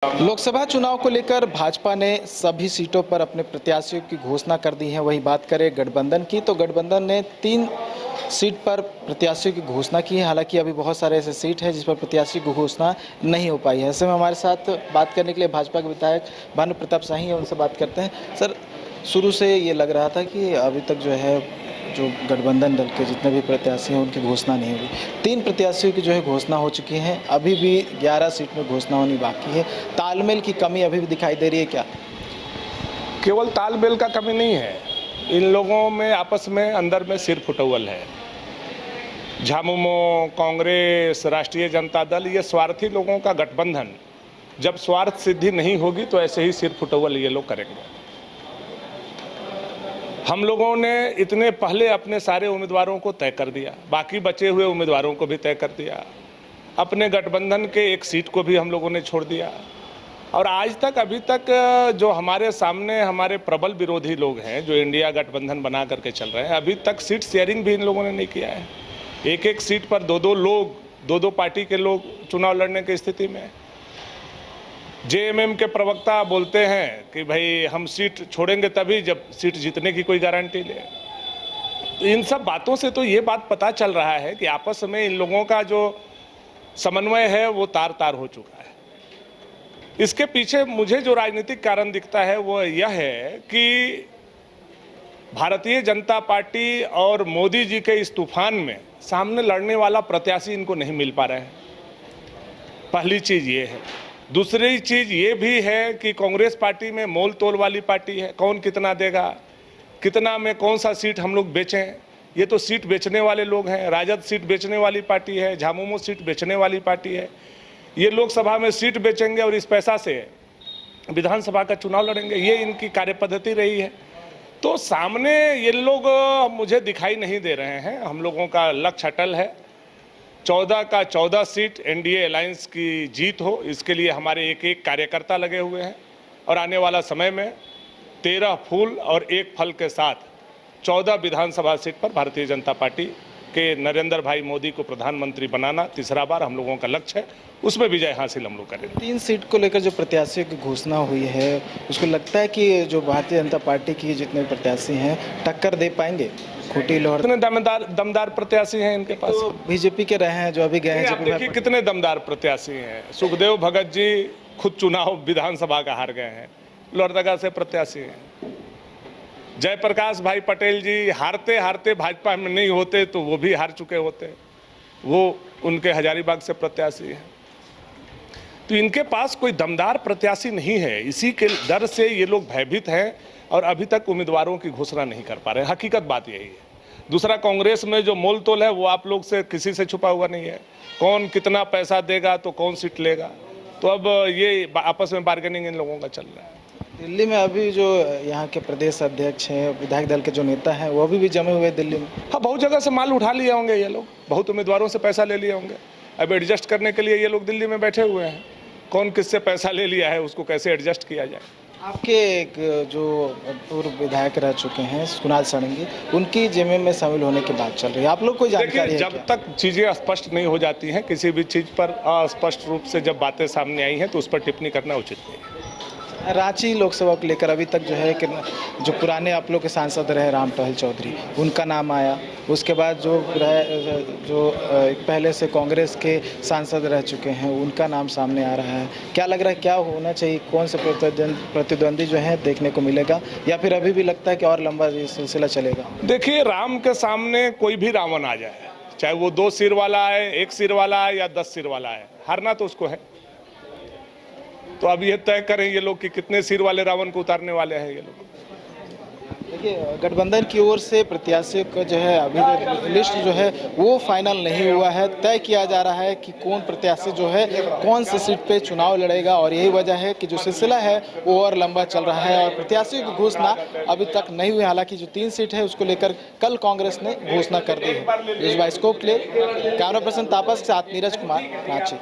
लोकसभा चुनाव को लेकर भाजपा ने सभी सीटों पर अपने प्रत्याशियों की घोषणा कर दी है। वहीं बात करें गठबंधन की, तो गठबंधन ने 3 सीट पर प्रत्याशियों की घोषणा की है। हालांकि अभी बहुत सारे ऐसे सीट हैं जिस पर प्रत्याशी की घोषणा नहीं हो पाई है। ऐसे में हमारे साथ बात करने के लिए भाजपा के विधायक भानु प्रताप शाही हैं, उनसे बात करते हैं। सर, शुरू से ये लग रहा था कि अभी तक जो गठबंधन दल के जितने भी प्रत्याशी हैं उनकी घोषणा नहीं हुई। 3 प्रत्याशियों की घोषणा हो चुकी है, अभी भी 11 सीट में घोषणा होनी बाकी है। तालमेल की कमी अभी भी दिखाई दे रही है क्या? केवल तालमेल का कमी नहीं है, इन लोगों में आपस में अंदर में सिर फुटौल है। झामुमो, कांग्रेस, राष्ट्रीय जनता दल, ये स्वार्थी लोगों का गठबंधन। जब स्वार्थ सिद्धि नहीं होगी तो ऐसे ही सिर फुटौल ये लोग करेंगे। हम लोगों ने इतने पहले अपने सारे उम्मीदवारों को तय कर दिया, बाकी बचे हुए उम्मीदवारों को भी तय कर दिया। अपने गठबंधन के एक सीट को भी हम लोगों ने छोड़ दिया। और आज तक अभी तक जो हमारे सामने हमारे प्रबल विरोधी लोग हैं, जो इंडिया गठबंधन बना करके चल रहे हैं, अभी तक सीट शेयरिंग भी इन लोगों ने नहीं किया है। एक सीट पर दो पार्टी के लोग चुनाव लड़ने की स्थिति में। जेएमएम के प्रवक्ता बोलते हैं कि भाई हम सीट छोड़ेंगे तभी जब सीट जीतने की कोई गारंटी ले। तो इन सब बातों से तो ये बात पता चल रहा है कि आपस में इन लोगों का जो समन्वय है वो तार तार हो चुका है। इसके पीछे मुझे जो राजनीतिक कारण दिखता है वो यह है कि भारतीय जनता पार्टी और मोदी जी के इस तूफान में सामने लड़ने वाला प्रत्याशी इनको नहीं मिल पा रहा है। पहली चीज ये है। दूसरी चीज ये भी है कि कांग्रेस पार्टी में मोल तोल वाली पार्टी है। कौन कितना देगा, कितना में कौन सा सीट हम लोग बेचें, ये तो सीट बेचने वाले लोग हैं। राजद सीट बेचने वाली पार्टी है, झामुमो सीट बेचने वाली पार्टी है। ये लोकसभा में सीट बेचेंगे और इस पैसा से विधानसभा का चुनाव लड़ेंगे, ये इनकी कार्यपद्धति रही है। तो सामने ये लोग मुझे दिखाई नहीं दे रहे हैं। हम लोगों का लक्ष्य अटल है, 14 का 14 सीट एनडीए अलायंस की जीत हो, इसके लिए हमारे एक कार्यकर्ता लगे हुए हैं। और आने वाला समय में 13 फूल और 1 फल के साथ 14 विधानसभा सीट पर भारतीय जनता पार्टी के नरेंद्र भाई मोदी को प्रधानमंत्री बनाना तीसरा बार हम लोगों का लक्ष्य है, उसमें विजय हासिल हम लोग करेंगे। 3 सीट को लेकर जो प्रत्याशियों की घोषणा हुई है, उसको लगता है कि जो भारतीय जनता पार्टी की जितने प्रत्याशी हैं टक्कर दे पाएंगे? खूंटी लोहर कितने दमदार प्रत्याशी हैं इनके पास? तो बीजेपी के रहे हैं जो अभी गए हैं। देखिए कितने दमदार प्रत्याशी हैं। सुखदेव भगत जी खुद चुनाव विधानसभा का हार गए हैं, लोहरदगा से प्रत्याशी हैं। जयप्रकाश भाई पटेल जी हारते हारते भाजपा में नहीं होते तो वो भी हार चुके होते, वो उनके हजारीबाग से प्रत्याशी हैं। तो इनके पास कोई दमदार प्रत्याशी नहीं है, इसी के डर से ये लोग भयभीत हैं और अभी तक उम्मीदवारों की घोषणा नहीं कर पा रहे। हकीकत बात यही है। दूसरा, कांग्रेस में जो मोल तोल है वो आप लोग से किसी से छुपा हुआ नहीं है। कौन कितना पैसा देगा तो कौन सीट लेगा, तो अब ये आपस में बार्गेनिंग इन लोगों का चल रहा है। दिल्ली में अभी जो यहाँ के प्रदेश अध्यक्ष हैं, विधायक दल के जो नेता हैं, वो अभी भी जमे हुए दिल्ली में। हाँ, बहुत जगह से माल उठा लिए होंगे ये लोग, बहुत उम्मीदवारों से पैसा ले लिए होंगे। अब एडजस्ट करने के लिए ये लोग दिल्ली में बैठे हुए हैं। कौन किससे पैसा ले लिया है उसको कैसे एडजस्ट किया जाए। आपके एक जो पूर्व विधायक रह चुके हैं कुणाल सारंगी, उनकी जेएमएम में शामिल होने की बात चल रही है, आप लोग कोई जानकारी है? जब तक चीज़ें स्पष्ट नहीं हो जाती हैं, किसी भी चीज़ पर अस्पष्ट रूप से जब बातें सामने आई हैं तो उस पर टिप्पणी करना उचित नहीं है। रांची लोकसभा को लेकर अभी तक जो है कि जो पुराने आप लोग के सांसद रहे राम टहल चौधरी, उनका नाम आया। उसके बाद जो पहले से कांग्रेस के सांसद रह चुके हैं उनका नाम सामने आ रहा है। क्या लग रहा है, क्या होना चाहिए? कौन से प्रतिद्वंदी जो है देखने को मिलेगा, या फिर अभी भी लगता है कि और लंबा ये सिलसिला चलेगा? देखिए, राम के सामने कोई भी रावण आ जाए, चाहे वो 2 सिर वाला है, 1 सिर वाला है या 10 सिर वाला है, हारना तो उसको है। तो अब ये तय करें ये लोग कि कितने सिर वाले रावण को उतारने वाले हैं ये लोग। देखिए, गठबंधन की ओर से प्रत्याशियों का जो है अभी लिस्ट जो है वो फाइनल नहीं हुआ है। तय किया जा रहा है कि कौन प्रत्याशी जो है कौन सी सीट पे चुनाव लड़ेगा, और यही वजह है कि जो सिलसिला है वो और लंबा चल रहा है और प्रत्याशियों की घोषणा अभी तक नहीं हुई। हालांकि जो 3 सीट है उसको लेकर कल कांग्रेस ने घोषणा कर दी है। स्कोप के लिए कैमरा पर्सन तापस के साथ नीरज कुमार, रांची।